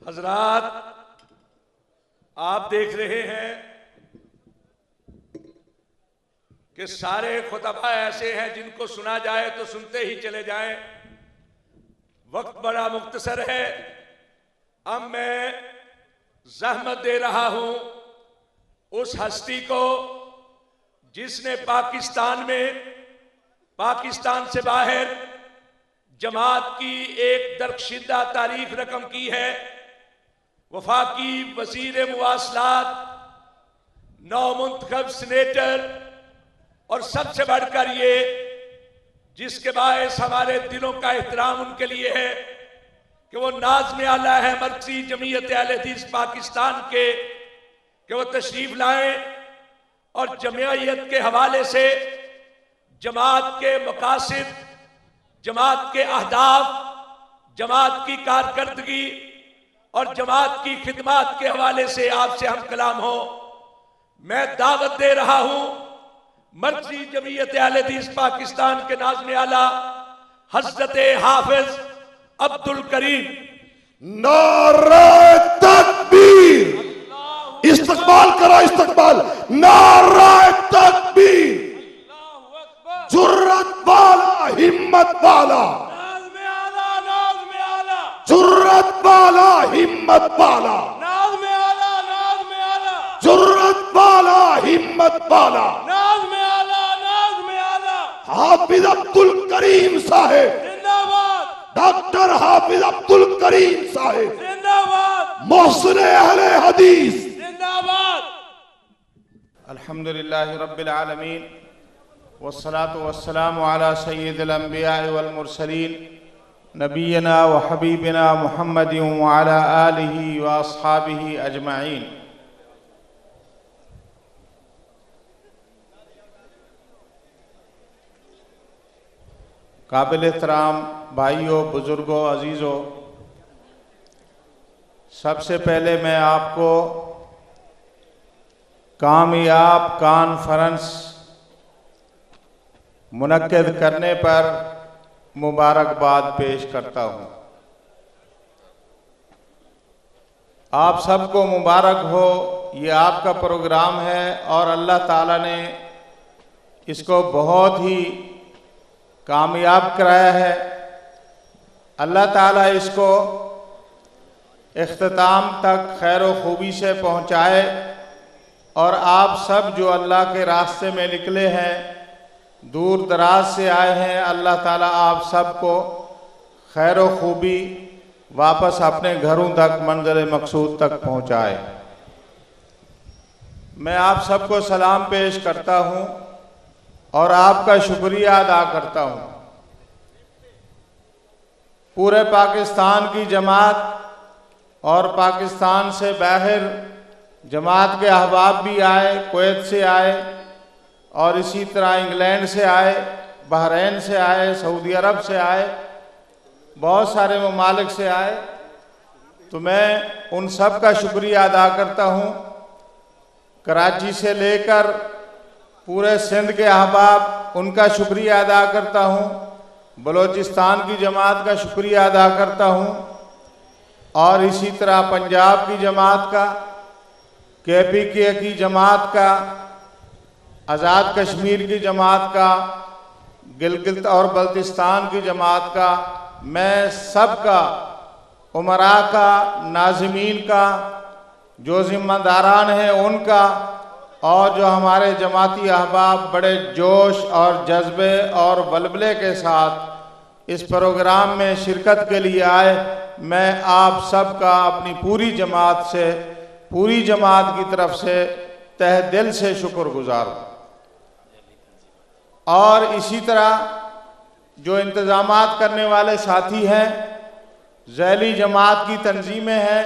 हजरात, आप देख रहे हैं कि सारे खुतबा ऐसे हैं जिनको सुना जाए तो सुनते ही चले जाएं। वक्त बड़ा मुख्तसर है। अब मैं ज़हमत दे रहा हूं उस हस्ती को जिसने पाकिस्तान में, पाकिस्तान से बाहर जमात की एक दरकशिदा तारीफ रकम की है। वफाकी वजीर मुवासलात, नौमुंतखब सीनेटर, और सबसे बढ़कर ये जिसके बायस हमारे दिलों का एहतराम उनके लिए है कि वो नाज़्म आला है मरकज़ी जमीयत अहले हदीस पाकिस्तान के, कि वो तशरीफ लाएं और जमीयत के हवाले से जमात के मकासिद, जमात के अहदाफ, जमात की कारकर्दगी और जमात की खिदमत के हवाले से आपसे हम कलाम हो। मैं दावत दे रहा हूं मरकज़ी जमीयत अहले हदीस पाकिस्तान के नाज़्म आला हज़रत हाफिज अब्दुल करीम। नारे तकबीर, इस्तकबाल करो, इस्तकबाल। नारे तकबीर, जुर्रत वाला, हिम्मत वाला, जुर्रत वाला, हिम्मत वाला, जुर्रत वाला, हिम्मत वाला, हाफिज अब्दुल करीम साहिब जिंदाबाद, डॉक्टर हाफिज अब्दुल करीम साहिब जिंदाबाद, मोहसिन अहले हदीस जिंदाबाद। अल्हम्दुलिल्लाहि रब्बिल आलमीन वस्सलातु वस्सलामु अला सय्यिदिल अंबिया वल मुरसलीन नबीना व हबीबिना मुहम्मदिन व अला आलिहि व अस्हाबिहि अजमाइन। काबिल एहतराम भाइयों, बुजुर्गों, अजीज़ों, सबसे पहले मैं आपको कामयाब कॉन्फ्रेंस मुनक्किद करने पर मुबारकबाद पेश करता हूँ। आप सबको मुबारक हो, ये आपका प्रोग्राम है और अल्लाह ताला ने इसको बहुत ही कामयाब कराया है। अल्लाह ताला इसको इख्तिताम तक खैर व खूबी से पहुँचाए और आप सब जो अल्लाह के रास्ते में निकले हैं, दूर दराज से आए हैं, अल्लाह ताला आप सबको खैर व खूबी वापस अपने घरों तक, मंज़िल मकसूद तक पहुँचाए। मैं आप सबको सलाम पेश करता हूँ और आपका शुक्रिया अदा करता हूँ। पूरे पाकिस्तान की जमात और पाकिस्तान से बाहर जमात के अहबाब भी आए, कुवैत से आए और इसी तरह इंग्लैंड से आए, बहरीन से आए, सऊदी अरब से आए, बहुत सारे ममालिक से आए। तो मैं उन सब का शुक्रिया अदा करता हूँ। कराची से लेकर पूरे सिंध के अहबाब, उनका शुक्रिया अदा करता हूँ। बलोचिस्तान की जमात का शुक्रिया अदा करता हूँ और इसी तरह पंजाब की जमात का, KPK की जमात का, आज़ाद कश्मीर की जमात का, गिलगित और बल्तिस्तान की जमात का, मैं सबका, उमरा का, नाज़मीन का, जो ज़िम्मेदारान हैं उनका, और जो हमारे जमाती अहबाब बड़े जोश और जज्बे और बलबले के साथ इस प्रोग्राम में शिरकत के लिए आए, मैं आप सबका अपनी पूरी जमात से, पूरी जमात की तरफ से तहे दिल से शुक्रगुजार हूँ। और इसी तरह जो इंतज़ामात करने वाले साथी हैं, ज़ैली जमात की तंजीमें हैं,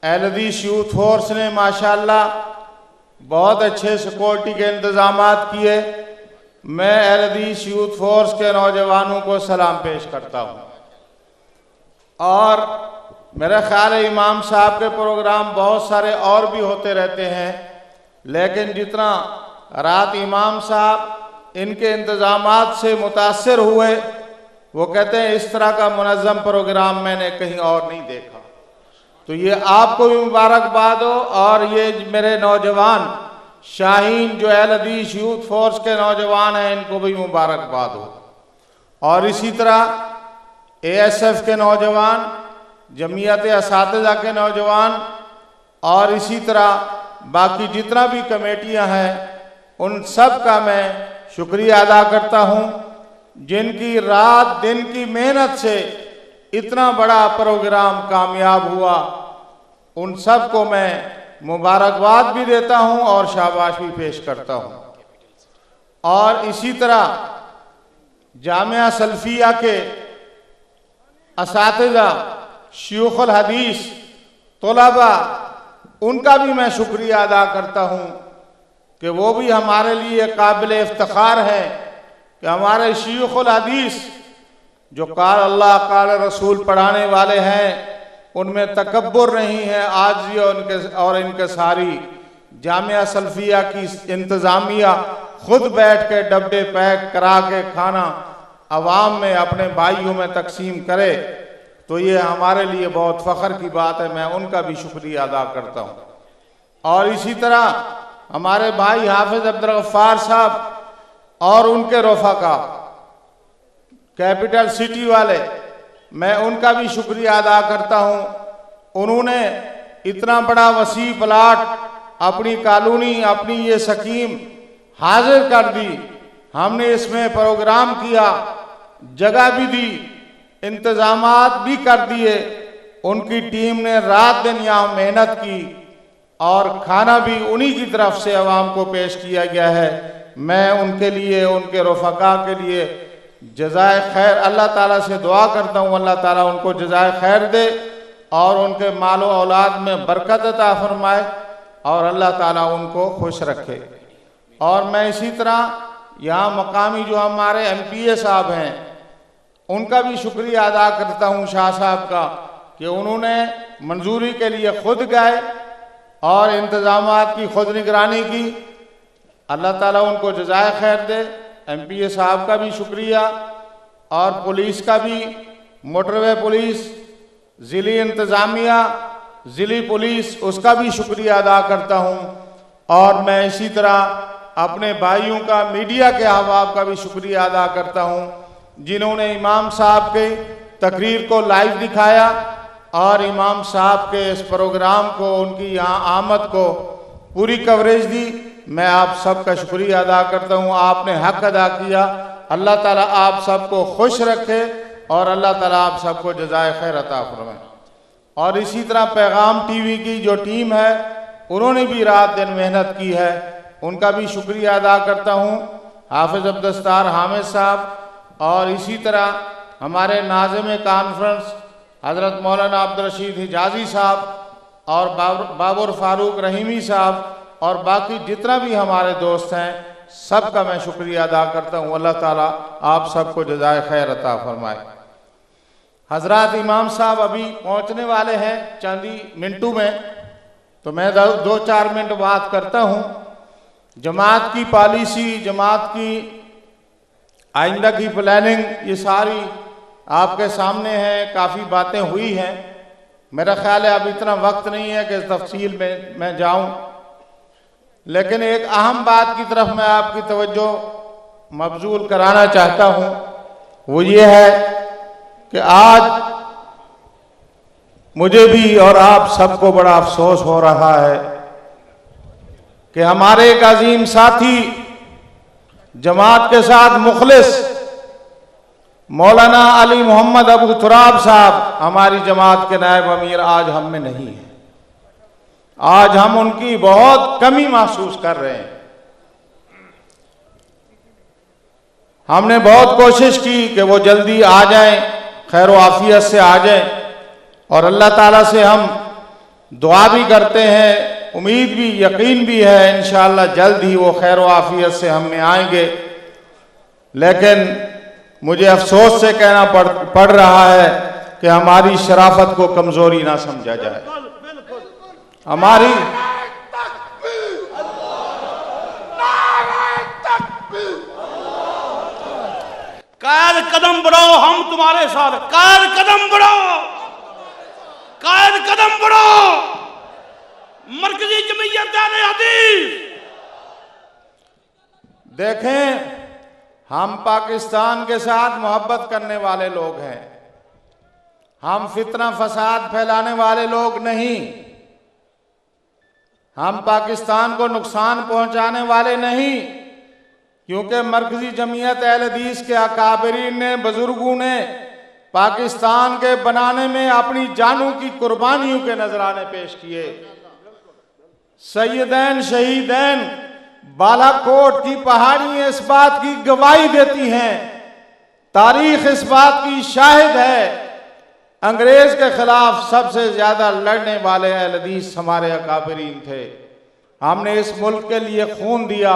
अहले हदीस यूथ फोर्स ने माशाअल्लाह बहुत अच्छे सिक्योरिटी के इंतज़ामात किए। मैं अहले हदीस यूथ फोर्स के नौजवानों को सलाम पेश करता हूँ। और मेरा ख्याल है इमाम साहब के प्रोग्राम बहुत सारे और भी होते रहते हैं, लेकिन जितना रात इमाम साहब इनके इंतज़ामात से मुतासिर हुए, वो कहते हैं इस तरह का मुनज़्ज़म प्रोग्राम मैंने कहीं और नहीं देखा। तो ये आपको भी मुबारकबाद हो। और ये मेरे नौजवान शाहीन जो अहल हदीस यूथ फोर्स के नौजवान हैं, इनको भी मुबारकबाद हो। और इसी तरह ASF के नौजवान, जमीयत असातिज़ा के नौजवान, और इसी तरह बाकी जितना भी कमेटियां हैं, उन सब का मैं शुक्रिया अदा करता हूं, जिनकी रात दिन की मेहनत से इतना बड़ा प्रोग्राम कामयाब हुआ। उन सब को मैं मुबारकबाद भी देता हूं और शाबाश भी पेश करता हूं। और इसी तरह जामिया सल्फिया के असातिज़ा, शयूख़ुल हदीस, तलबा, उनका भी मैं शुक्रिया अदा करता हूं कि वो भी हमारे लिए काबिल इफ्तिखार है कि हमारे शयूख़ुल हदीस जो काल अल्लाह काल रसूल पढ़ाने वाले हैं, उनमें तकब्बुर नहीं है, आजी और इनकसारी। जामिया सल्फिया की इंतज़ामिया खुद बैठ के डब्बे पैक करा के खाना अवाम में अपने भाइयों में तकसीम करे, तो ये हमारे लिए बहुत फ़ख्र की बात है। मैं उनका भी शुक्रिया अदा करता हूँ। और इसी तरह हमारे भाई हाफिज अब्दुल गफ्फार साहब और उनके रफ़ाका कैपिटल सिटी वाले, मैं उनका भी शुक्रिया अदा करता हूँ। उन्होंने इतना बड़ा वसी प्लाट, अपनी कॉलोनी, अपनी ये स्कीम हाजिर कर दी। हमने इसमें प्रोग्राम किया, जगह भी दी, इंतजामात भी कर दिए। उनकी टीम ने रात दिन यहाँ मेहनत की और खाना भी उन्हीं की तरफ से अवाम को पेश किया गया है। मैं उनके लिए, उनके रफ़ाका के लिए जज़ाए खैर अल्लाह ताला से दुआ करता हूँ, अल्लाह ताला उनको जज़ाए खैर दे और उनके मालो औलाद में बरकत अता फरमाए और अल्लाह ताला उनको खुश रखे। और मैं इसी तरह यहाँ मकामी जो हमारे MPA साहब हैं, उनका भी शुक्रिया अदा करता हूँ, शाह साहब का, कि उन्होंने मंजूरी के लिए खुद गए और इंतज़ामात की खुद निगरानी की। अल्लाह ताला उनको जज़ाए खैर दे। MPA साहब का भी शुक्रिया और पुलिस का भी, मोटरवे पुलिस, ज़िली इंतज़ामिया, ज़िली पुलिस, उसका भी शुक्रिया अदा करता हूँ। और मैं इसी तरह अपने भाइयों का, मीडिया के अहबाब का भी शुक्रिया अदा करता हूँ, जिन्होंने इमाम साहब के तकरीर को लाइव दिखाया और इमाम साहब के इस प्रोग्राम को, उनकी यहाँ आमद को पूरी कवरेज दी। मैं आप सबका शुक्रिया अदा करता हूँ, आपने हक अदा किया। अल्लाह ताला आप सबको खुश रखे और अल्लाह ताला आप सबको जज़ाए खैर अता फरमाए। और इसी तरह पैगाम TV की जो टीम है, उन्होंने भी रात दिन मेहनत की है, उनका भी शुक्रिया अदा करता हूँ। हाफिज अब्दुस्तार हामिद साहब और इसी तरह हमारे नाज़िम कॉन्फ्रेंस हज़रत मौलाना अब्दुल रशीद हिजाजी साहब और बाबर फारूक रहीमी साहब और बाकी जितना भी हमारे दोस्त हैं, सब का मैं शुक्रिया अदा करता हूँ। अल्लाह ताला आप सबको जज़ाए खैर अता फरमाए। हजरात, इमाम साहब अभी पहुँचने वाले हैं चंद ही मिनटों में, तो मैं 2-4 मिनट बात करता हूँ। जमात की पॉलिसी, जमात की आइंदा की प्लानिंग, ये सारी आपके सामने है। काफ़ी बातें हुई हैं। मेरा ख्याल है अब इतना वक्त नहीं है कि इस तफसील में मैं जाऊं, लेकिन एक अहम बात की तरफ मैं आपकी तवज्जो मबजूल कराना चाहता हूं। वो ये है कि आज मुझे भी और आप सबको बड़ा अफसोस हो रहा है कि हमारे एक अजीम साथी, जमात के साथ मुखलिस मौलाना अली मोहम्मद अबू तुराब साहब, हमारी जमात के नायब अमीर, आज हम में नहीं है। आज हम उनकी बहुत कमी महसूस कर रहे हैं। हमने बहुत कोशिश की कि वो जल्दी आ जाएं, खैर आफियत से आ जाएं, और अल्लाह ताला से हम दुआ भी करते हैं, उम्मीद भी, यकीन भी है इंशाअल्लाह जल्द ही वो खैर आफियत से हम में आएंगे। लेकिन मुझे अफसोस से कहना पड़ रहा है कि हमारी शराफत को कमजोरी ना समझा जाए। हमारी कायल कदम बढ़ाओ, हम तुम्हारे साथ, कायल कदम बढ़ाओ। कायद कदम बढ़ो मरकजी जमीयत अहले हदीस। देखें, हम पाकिस्तान के साथ मोहब्बत करने वाले लोग हैं, हम फितना फसाद फैलाने वाले लोग नहीं, हम पाकिस्तान को नुकसान पहुंचाने वाले नहीं, क्योंकि मरकजी जमीयत अहले हदीस के अकाबरीन ने, बुजुर्गों ने पाकिस्तान के बनाने में अपनी जानों की कुर्बानियों के नजराने पेश किए। सैयदैन शहीदैन बालाकोट की पहाड़ियां इस बात की गवाही देती हैं, तारीख इस बात की शाहिद है, अंग्रेज के खिलाफ सबसे ज्यादा लड़ने वाले अहले हदीस हमारे अकाबरीन थे। हमने इस मुल्क के लिए खून दिया,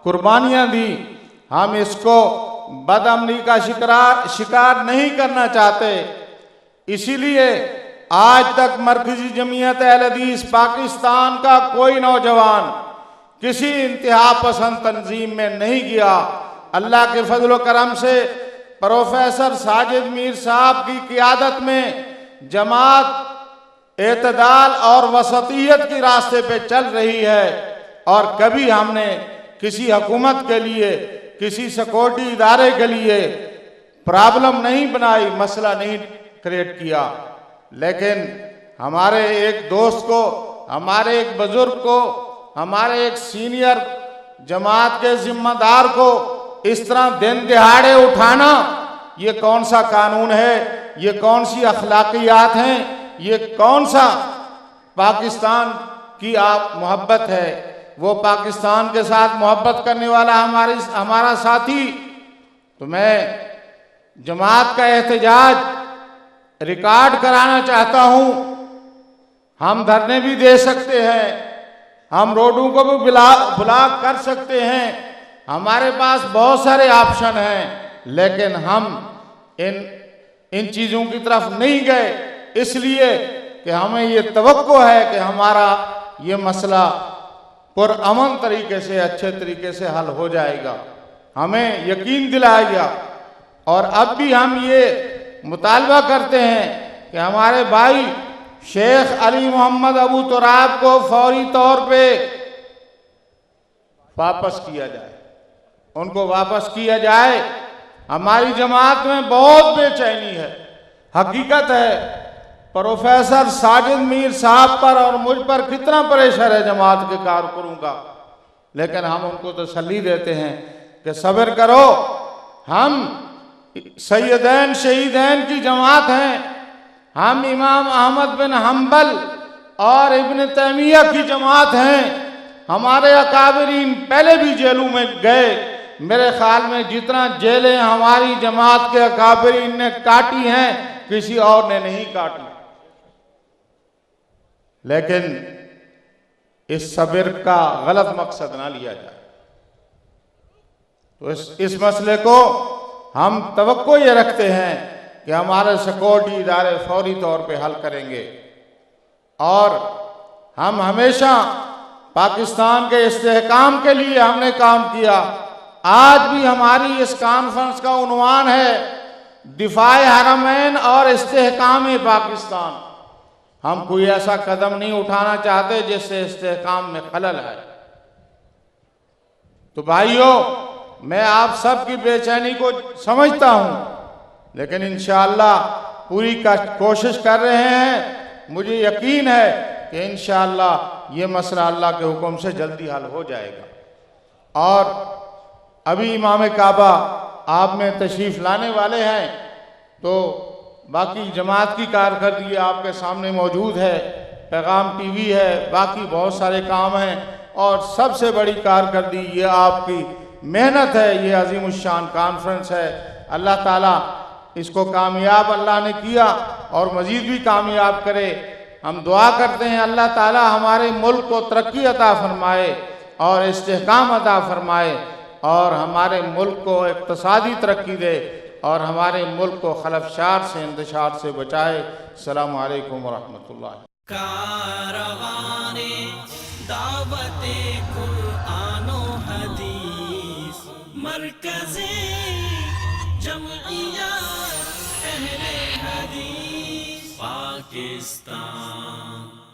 कुर्बानियां दी। हम इसको बदअमनी का शिकार नहीं करना चाहते। इसीलिए आज तक मरकजी जमीयत अहले हदीस पाकिस्तान का कोई नौजवान किसी इंतहा पसंद तंजीम में नहीं गया। अल्लाह के फजल व करम से प्रोफेसर साजिद मीर साहब की क़ियादत में जमात एतदाल और वसतियत के रास्ते पे चल रही है, और कभी हमने किसी हुकूमत के लिए, किसी सिक्योरिटी इदारे के लिए प्रॉब्लम नहीं बनाई, मसला नहीं क्रिएट किया। लेकिन हमारे एक दोस्त को, हमारे एक बुजुर्ग को, हमारे एक सीनियर जमात के जिम्मेदार को इस तरह दिन दिहाड़े उठाना, ये कौन सा कानून है, ये कौन सी अखलाकियात हैं, ये कौन सा पाकिस्तान की आप मोहब्बत है? वो पाकिस्तान के साथ मोहब्बत करने वाला हमारा साथी। तो मैं जमात का एहतजाज रिकॉर्ड कराना चाहता हूं। हम धरने भी दे सकते हैं, हम रोडों को भी ब्लॉक कर सकते हैं, हमारे पास बहुत सारे ऑप्शन हैं, लेकिन हम इन चीज़ों की तरफ नहीं गए, इसलिए कि हमें ये तवक्को है कि हमारा ये मसला पुरअमन तरीके से, अच्छे तरीके से हल हो जाएगा। हमें यकीन दिलाया, और अब भी हम ये मुतालबा करते हैं कि हमारे भाई शेख अली मोहम्मद अबू तुराब को फौरी तौर पे वापस किया जाए, उनको वापस किया जाए। हमारी जमात में बहुत बेचैनी है। हकीकत है, प्रोफेसर साजिद मीर साहब पर और मुझ पर कितना प्रेशर है जमात के कारकुनों का, लेकिन हम उनको तसल्ली देते हैं कि सब्र करो, हम सैयदैन शहीदैन की जमात हैं, हम इमाम अहमद बिन हम्बल और इब्न तैमिया की जमात हैं। हमारे अकाबरीन पहले भी जेलों में गए। मेरे ख्याल में जितना जेलें हमारी जमात के अकाबरीन ने काटी हैं, किसी और ने नहीं काटी। लेकिन इस सब्र का गलत मकसद ना लिया जाए। तो इस मसले को हम तवक्को ये रखते हैं कि हमारे सिक्योरिटी इदारे फौरी तौर पे हल करेंगे, और हम हमेशा पाकिस्तान के इस्तेहकाम के लिए हमने काम किया। आज भी हमारी इस कॉन्फ्रेंस का उन्वान है दिफाए हरमैन और इस्तेहकाम पाकिस्तान। हम कोई ऐसा कदम नहीं उठाना चाहते जिससे इस्तेहकाम में खलल आए। तो भाइयों, मैं आप सब की बेचैनी को समझता हूं, लेकिन इंशाअल्लाह पूरी कोशिश कर रहे हैं। मुझे यकीन है कि इंशाअल्लाह ये मसला अल्लाह के हुक्म से जल्दी हल हो जाएगा। और अभी इमाम काबा आप में तशरीफ़ लाने वाले हैं, तो बाकी जमात की कारकर्दगी आपके सामने मौजूद है, पैगाम टीवी है, बाकी बहुत सारे काम हैं, और सबसे बड़ी कारकर्दगी ये आपकी मेहनत है, ये अजीमुश्शान कॉन्फ्रेंस है। अल्लाह ताला इसको कामयाब अल्लाह ने किया और मज़ीद भी कामयाब करे। हम दुआ करते हैं अल्लाह ताला हमारे मुल्क को तरक्की अता फरमाए और इस्तेहकाम अता फरमाए, और हमारे मुल्क को इक़्तिसादी तरक्की दे, और हमारे मुल्क को खलफशार से, इंतशार से बचाए। अस्सलामु अलैकुम व रहमतुल्लाह। कारवाने दावते कुरानो हदीस मरकज़े जमइयत अहले हदीस। पाकिस्तान।